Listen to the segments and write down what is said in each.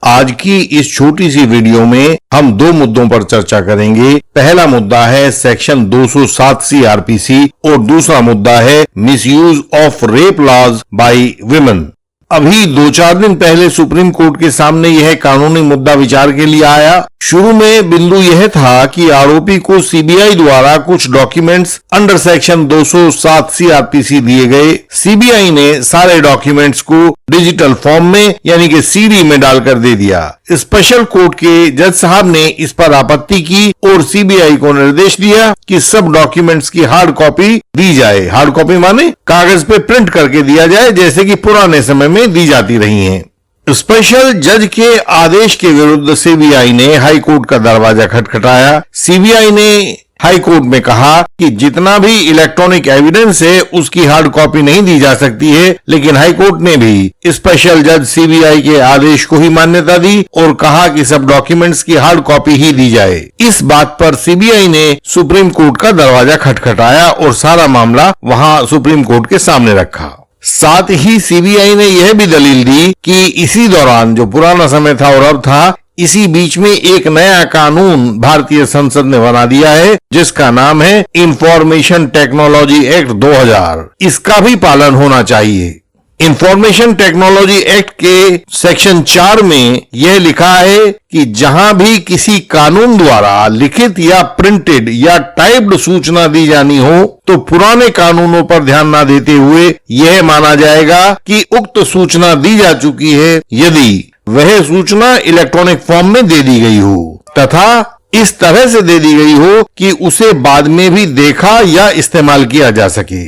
आज की इस छोटी सी वीडियो में हम दो मुद्दों पर चर्चा करेंगे। पहला मुद्दा है सेक्शन 207 सीआरपीसी और दूसरा मुद्दा है misuse of rape laws by women. अभी 2-4 दिन पहले सुप्रीम कोर्ट के सामने यह कानूनी मुद्दा विचार के लिए आया। शुरू में बिंदु यह था कि आरोपी को सीबीआई द्वारा कुछ डॉक्यूमेंट्स अंडर सेक्शन 207 सीआरपीसी दिए गए। सीबीआई ने सारे डॉक्यूमेंट्स को डिजिटल फॉर्म में यानी कि सीडी में डालकर दे दिया। स्पेशल कोर्ट के जज साहब ने इस पर आपत्ति की और सीबीआई को निर्देश दिया कि सब डॉक्यूमेंट्स की हार्ड कॉपी दी जाए। हार्ड कॉपी माने कागज पे प्रिंट करके दिया जाए, जैसे कि पुराने समय में दी जाती रही हैं। स्पेशल जज के आदेश के विरुद्ध सीबीआई ने हाई कोर्ट का दरवाजा खटखटाया। सीबीआई ने हाई कोर्ट में कहा कि जितना भी इलेक्ट्रॉनिक एविडेंस है उसकी हार्ड कॉपी नहीं दी जा सकती है, लेकिन हाई कोर्ट ने भी स्पेशल जज सीबीआई के आदेश को ही मान्यता दी और कहा कि सब डॉक्यूमेंट्स की हार्ड कॉपी ही दी जाए। इस बात पर सीबीआई ने सुप्रीम कोर्ट का दरवाजा खटखटाया और सारा मामला वहां सुप्रीम कोर्ट के सामने रखा। साथ ही सीबीआई ने यह भी दलील दी कि इसी दौरान जो पुराना समय था और अब था, इसी बीच में एक नया कानून भारतीय संसद ने बना दिया है जिसका नाम है इंफॉर्मेशन टेक्नोलॉजी एक्ट 2000। इसका भी पालन होना चाहिए। इंफॉर्मेशन टेक्नोलॉजी एक्ट के सेक्शन 4 में यह लिखा है कि जहां भी किसी कानून द्वारा लिखित या प्रिंटेड या टाइप्ड सूचना दी जानी हो तो पुराने कानूनों पर ध्यान न देते हुए यह माना जाएगा कि उक्त सूचना दी जा चुकी है यदि वह सूचना इलेक्ट्रॉनिक फॉर्म में दे दी गई हो तथा इस तरह से दे दी गई हो कि उसे बाद में भी देखा या इस्तेमाल किया जा सके।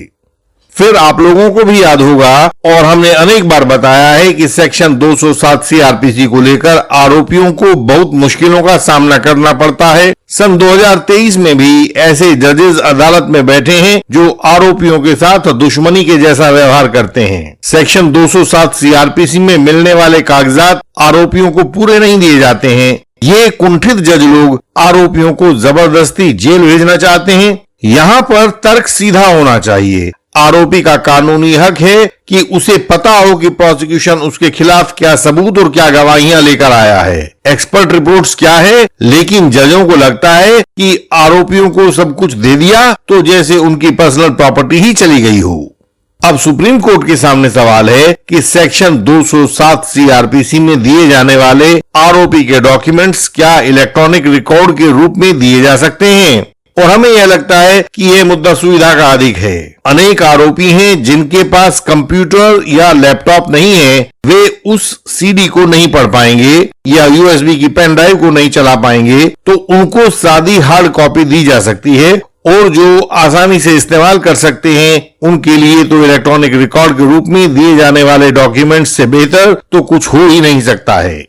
फिर आप लोगों को भी याद होगा और हमने अनेक बार बताया है कि सेक्शन 207 सीआरपीसी को लेकर आरोपियों को बहुत मुश्किलों का सामना करना पड़ता है। सन 2023 में भी ऐसे जजेस अदालत में बैठे हैं जो आरोपियों के साथ दुश्मनी के जैसा व्यवहार करते हैं। सेक्शन 207 सीआरपीसी में मिलने वाले कागजात आरोपियों को पूरे नहीं दिए जाते हैं। ये कुंठित जज लोग आरोपियों को जबरदस्ती जेल भेजना चाहते हैं। यहाँ पर तर्क सीधा होना चाहिए। आरोपी का कानूनी हक है कि उसे पता हो कि प्रोसिक्यूशन उसके खिलाफ क्या सबूत और क्या गवाहियां लेकर आया है, एक्सपर्ट रिपोर्ट्स क्या है। लेकिन जजों को लगता है कि आरोपियों को सब कुछ दे दिया तो जैसे उनकी पर्सनल प्रॉपर्टी ही चली गई हो। अब सुप्रीम कोर्ट के सामने सवाल है कि सेक्शन 207 सीआरपीसी में दिए जाने वाले आरोपी के डॉक्यूमेंट्स क्या इलेक्ट्रॉनिक रिकॉर्ड के रूप में दिए जा सकते हैं। और हमें यह लगता है कि यह मुद्दा सुविधा का अधिक है। अनेक आरोपी हैं जिनके पास कंप्यूटर या लैपटॉप नहीं है, वे उस सीडी को नहीं पढ़ पाएंगे या यूएसबी की पेन ड्राइव को नहीं चला पाएंगे, तो उनको सादी हार्ड कॉपी दी जा सकती है। और जो आसानी से इस्तेमाल कर सकते हैं उनके लिए तो इलेक्ट्रॉनिक रिकॉर्ड के रूप में दिए जाने वाले डॉक्यूमेंट्स से बेहतर तो कुछ हो ही नहीं सकता है।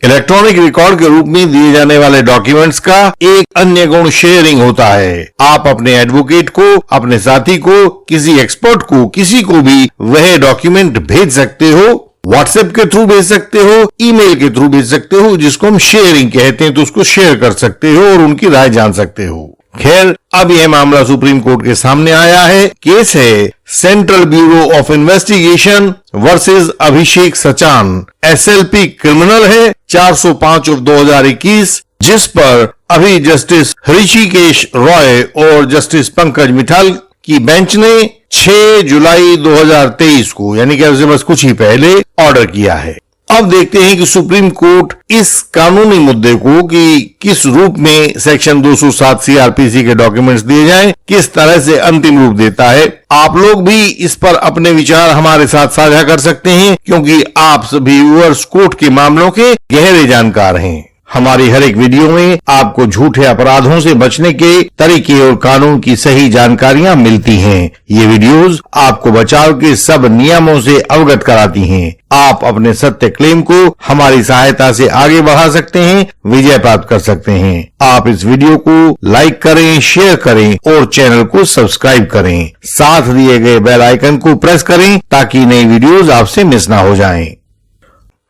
इलेक्ट्रॉनिक रिकॉर्ड के रूप में दिए जाने वाले डॉक्यूमेंट्स का एक अन्य गुण शेयरिंग होता है। आप अपने एडवोकेट को, अपने साथी को, किसी एक्सपर्ट को, किसी को भी वह डॉक्यूमेंट भेज सकते हो। व्हाट्सएप के थ्रू भेज सकते हो, ईमेल के थ्रू भेज सकते हो, जिसको हम शेयरिंग कहते हैं। तो उसको शेयर कर सकते हो और उनकी राय जान सकते हो। खैर, अब यह मामला सुप्रीम कोर्ट के सामने आया है। केस है central bureau of investigation versus Abhishek Sachan. SLP criminal है 405/2021, जिस पर अभी जस्टिस ऋषिकेश रॉय और जस्टिस पंकज मिठाल की बेंच ने 6 जुलाई 2023 को, यानी कि उससे बस कुछ ही पहले ऑर्डर किया है। अब देखते हैं कि सुप्रीम कोर्ट इस कानूनी मुद्दे को कि किस रूप में सेक्शन 207 सीआरपीसी के डॉक्यूमेंट्स दिए जाएं, किस तरह से अंतिम रूप देता है। आप लोग भी इस पर अपने विचार हमारे साथ साझा कर सकते हैं, क्योंकि आप सभी व्यूअर्स कोर्ट के मामलों के गहरे जानकार हैं। हमारी हर एक वीडियो में आपको झूठे अपराधों से बचने के तरीके और कानून की सही जानकारियां मिलती हैं। ये वीडियोस आपको बचाव के सब नियमों से अवगत कराती हैं। आप अपने सत्य क्लेम को हमारी सहायता से आगे बढ़ा सकते हैं, विजय प्राप्त कर सकते हैं। आप इस वीडियो को लाइक करें, शेयर करें और चैनल को सब्सक्राइब करें। साथ दिए गए बेल आइकन को प्रेस करें ताकि नई वीडियोस आपसे मिस ना हो जाएं।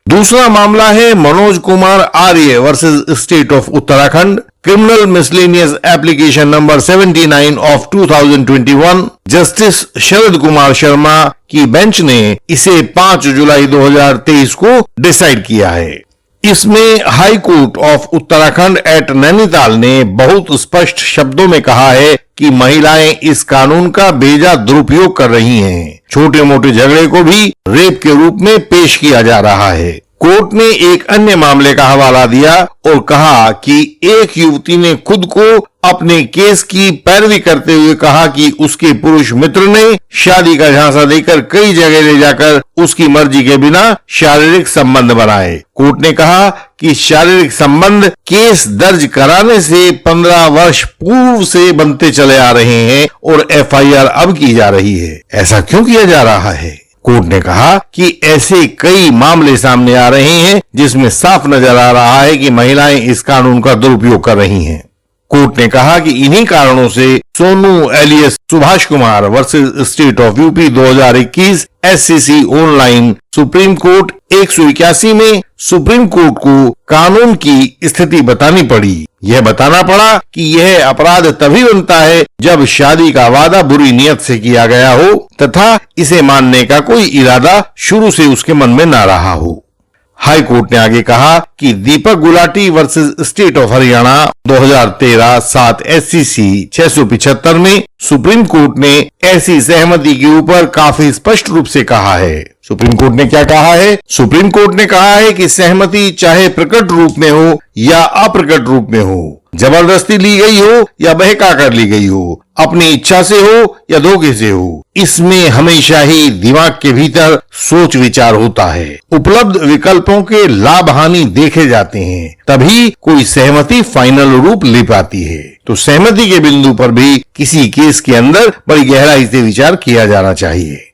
दूसरा मामला है Manoj Kumar Arya versus state of Uttarakhand, criminal miscellaneous application number 79 of 2021। Justice Sharad Kumar Sharma की बेंच ने इसे 5 जुलाई 2023 को डिसाइड किया है। इसमें High Court of Uttarakhand at Nainital ने बहुत स्पष्ट शब्दों में कहा है कि महिलाएं इस कानून का बेजा दुरुपयोग कर रही हैं। छोटे मोटे झगड़े को भी रेप के रूप में पेश किया जा रहा है। कोर्ट ने एक अन्य मामले का हवाला दिया और कहा कि एक युवती ने खुद को अपने केस की पैरवी करते हुए कहा कि उसके पुरुष मित्र ने शादी का झांसा देकर कई जगह ले जाकर उसकी मर्जी के बिना शारीरिक संबंध बनाए। कोर्ट ने कहा कि शारीरिक संबंध केस दर्ज कराने से 15 वर्ष पूर्व से बनते चले आ रहे हैं और एफआईआर अब की जा रही है। ऐसा क्यों किया जा रहा है? कोर्ट ने कहा कि ऐसे कई मामले सामने आ रहे हैं जिसमें साफ नजर आ रहा है कि महिलाएं इस कानून का दुरुपयोग कर रही हैं। कोर्ट ने कहा कि इन्हीं कारणों से Sonu alias Subhash Kumar versus state of UP 2021 SCC online Supreme Court 181 में सुप्रीम कोर्ट को कानून की स्थिति बतानी पड़ी। यह बताना पड़ा कि यह अपराध तभी बनता है जब शादी का वादा बुरी नियत से किया गया हो तथा इसे मानने का कोई इरादा शुरू से उसके मन में ना रहा हो। हाई कोर्ट ने आगे कहा कि Deepak Gulati versus state of Haryana 2013 7 SCC 675 में सुप्रीम कोर्ट ने ऐसी सहमति के ऊपर काफी स्पष्ट रूप से कहा है। सुप्रीम कोर्ट ने क्या कहा है? सुप्रीम कोर्ट ने कहा है कि सहमति चाहे प्रकट रूप में हो या अप्रकट रूप में हो, जबरदस्ती ली गई हो या बहका कर ली गई हो, अपनी इच्छा से हो या धोखे से हो, इसमें हमेशा ही दिमाग के भीतर सोच विचार होता है। उपलब्ध विकल्पों के लाभ हानि देखे जाते हैं, तभी कोई सहमति फाइनल रूप ले पाती है। तो सहमति के बिंदु पर भी किसी केस के अंदर बड़ी गहराई से विचार किया जाना चाहिए।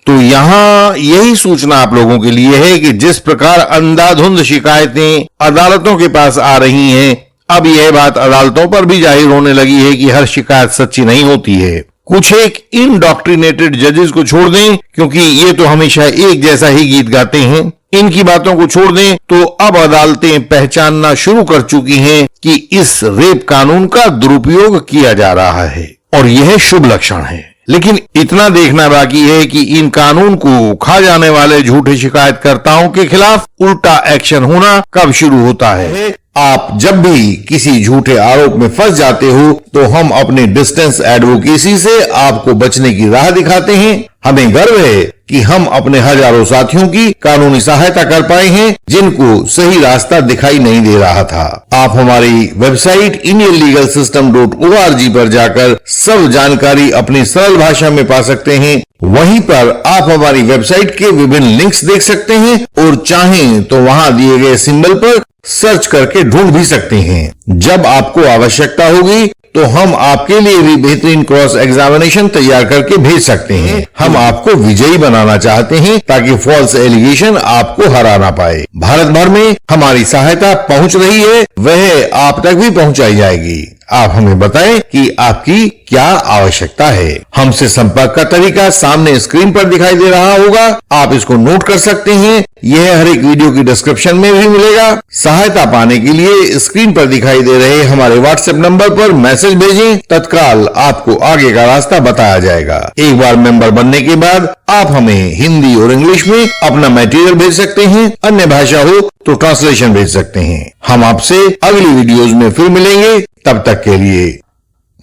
तो यहाँ यही सूचना आप लोगों के लिए है कि जिस प्रकार अंधाधुंध शिकायतें अदालतों के पास आ रही हैं, अब यह बात अदालतों पर भी जाहिर होने लगी है कि हर शिकायत सच्ची नहीं होती है। कुछ एक इनडॉक्ट्रिनेटेड जजेस को छोड़ दें, क्योंकि ये तो हमेशा एक जैसा ही गीत गाते हैं, इनकी बातों को छोड़ दें तो अब अदालतें पहचानना शुरू कर चुकी हैं कि इस रेप कानून का दुरुपयोग किया जा रहा है और यह शुभ लक्षण है। लेकिन इतना देखना बाकी है कि इन कानून को खा जाने वाले झूठे शिकायतकर्ताओं के खिलाफ उल्टा एक्शन होना कब शुरू होता है। आप जब भी किसी झूठे आरोप में फंस जाते हो तो हम अपने डिस्टेंस एडवोकेसी से आपको बचने की राह दिखाते हैं। हमें गर्व है कि हम अपने हजारों साथियों की कानूनी सहायता कर पाए हैं जिनको सही रास्ता दिखाई नहीं दे रहा था। आप हमारी वेबसाइट indianlegalsystem.org पर जाकर सब जानकारी अपनी सरल भाषा में पा सकते हैं। वहीं पर आप हमारी वेबसाइट के विभिन्न लिंक्स देख सकते हैं और चाहें तो वहां दिए गए सिंबल पर सर्च करके ढूंढ भी सकते हैं। जब आपको आवश्यकता होगी तो हम आपके लिए भी बेहतरीन क्रॉस एग्जामिनेशन तैयार करके भेज सकते हैं। हम आपको विजयी बनाना चाहते हैं ताकि फॉल्स एलिगेशन आपको हरा ना पाए। भारत भर में हमारी सहायता पहुंच रही है, वह आप तक भी पहुंचाई जाएगी। आप हमें बताएं कि आपकी क्या आवश्यकता है। हमसे संपर्क का तरीका सामने स्क्रीन पर दिखाई दे रहा होगा, आप इसको नोट कर सकते हैं। यह हर एक वीडियो की डिस्क्रिप्शन में भी मिलेगा। सहायता पाने के लिए स्क्रीन पर दिखाई दे रहे हमारे व्हाट्सएप नंबर पर मैसेज भेजें, तत्काल आपको आगे का रास्ता बताया जाएगा। एक बार मेंबर बनने के बाद आप हमें हिंदी और इंग्लिश में अपना मटेरियल भेज सकते हैं, अन्य भाषा हो तो ट्रांसलेशन भेज सकते हैं। हम आपसे अगली वीडियोज में फिर मिलेंगे, तब तक के लिए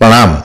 प्रणाम।